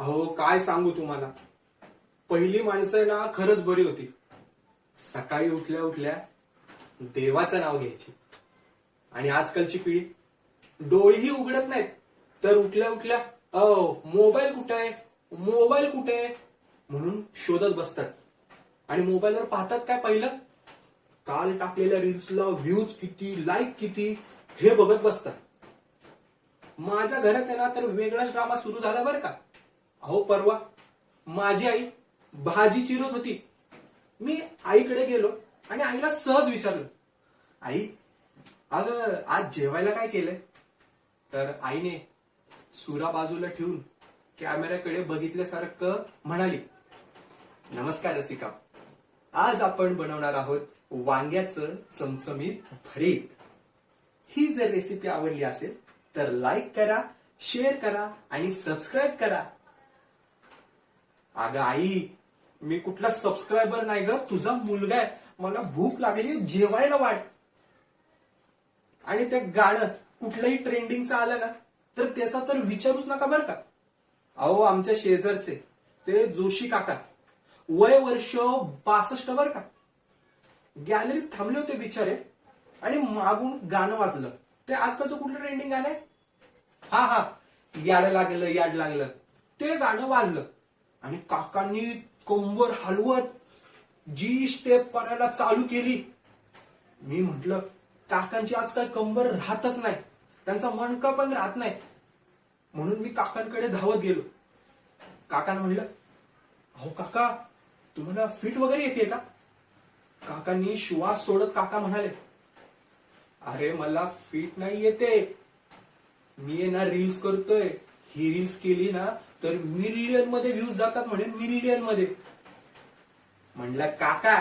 अहो काय सांगू तुम्हाला. पहिली माणसं ना खरंच बरी होती. सकाळी उठल्या उठल्या देवाचं नाव घ्यायची. आणि आजकालची पिढी डोळेही उघडत नाहीत तर उठल्या उठल्या मोबाईल कुठे आहे, मोबाईल कुठे आहे म्हणून शोधत बसतात. आणि मोबाईलवर पाहतात काय, पहिलं काल टाकलेल्या रील्सला व्ह्यूज किती, लाईक किती हे बघत बसतात. माझ्या घरात आहे ना तर वेगळाच ड्रामा सुरू झाला बरं का. अहो परवा माझी आई भाजी चिरत होती. मी आईकडे गेलो आणि आईला सहज विचारलं, आई अगं आज जेवायला काय केलंय. तर आईने सुरा बाजूला ठेवून कॅमेऱ्याकडे बघितल्यासारखं म्हणाली, नमस्कार रसिका, आज आपण बनवणार आहोत वांग्याचं चमचमीत भरीत. ही जर रेसिपी आवडली असेल तर लाईक करा, शेअर करा आणि सबस्क्राईब करा. अगं आई, मी कुठला सबस्क्रायबर नाही ग, तुझा मुलगा आहे. मला भूक लागली, जेवायला वाढ. आणि ते गाणं कुठलंही ट्रेंडिंगचं आलं ना तर त्याचा तर विचारूच नका बरं का. अहो आमच्या शेजारचे ते जोशी काका, वय वर्ष 62 बरं का. गॅलरीत थांबले होते बिचारे आणि मागून गाणं वाजलं. ते आजकालचं कुठलं ट्रेंडिंग गाणं आहे, हा याड लागलं याड लागलं, ते गाणं वाजलं. आणि काकांनी कंबर हलवत जी स्टेप करायला चालू केली. मी म्हंटल काकांची आजकाल कंबर राहतच नाही, त्यांचा मणका पण राहत नाही. म्हणून मी काकांकडे धावत गेलो. काकांना म्हणलं, अहो काका तुम्हाला फिट वगैरे येते का. काकांनी श्वास सोडत काका म्हणाले, अरे मला फिट नाही येते, मी ना रील्स करतोय. ही रील्स केली ना तर मिलियन मध्ये व्ह्यूज जातात म्हणे, मिलियन मध्ये. म्हणलं काका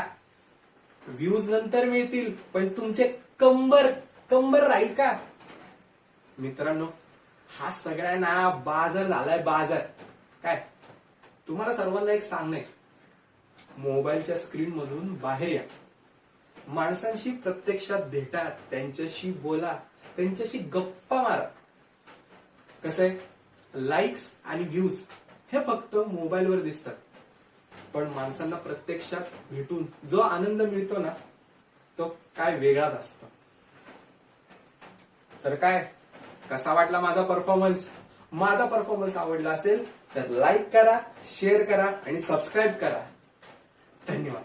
व्ह्यूज नंतर मिळतील पण तुमचे कंबर राहील का. मित्रांनो, हा सगळ्यांना बाजार झालाय, बाजार. काय तुम्हाला सर्वांना एक सांगणं आहे, मोबाईलच्या स्क्रीन मधून बाहेर या. माणसांशी प्रत्यक्षात भेटा, त्यांच्याशी बोला, त्यांच्याशी गप्पा मारा. कसं आहे, लाईक्स आणि व्ह्यूज हे फक्त मोबाईलवर दिसतात, पण माणसांना प्रत्यक्षात भेटून जो आनंद मिळतो ना तो काय वेगळाच असतो. तर काय, कसा वाटला माझा परफॉर्मन्स. माझा परफॉर्मन्स आवडला असेल तर लाईक करा, शेअर करा आणि सबस्क्राईब करा. धन्यवाद.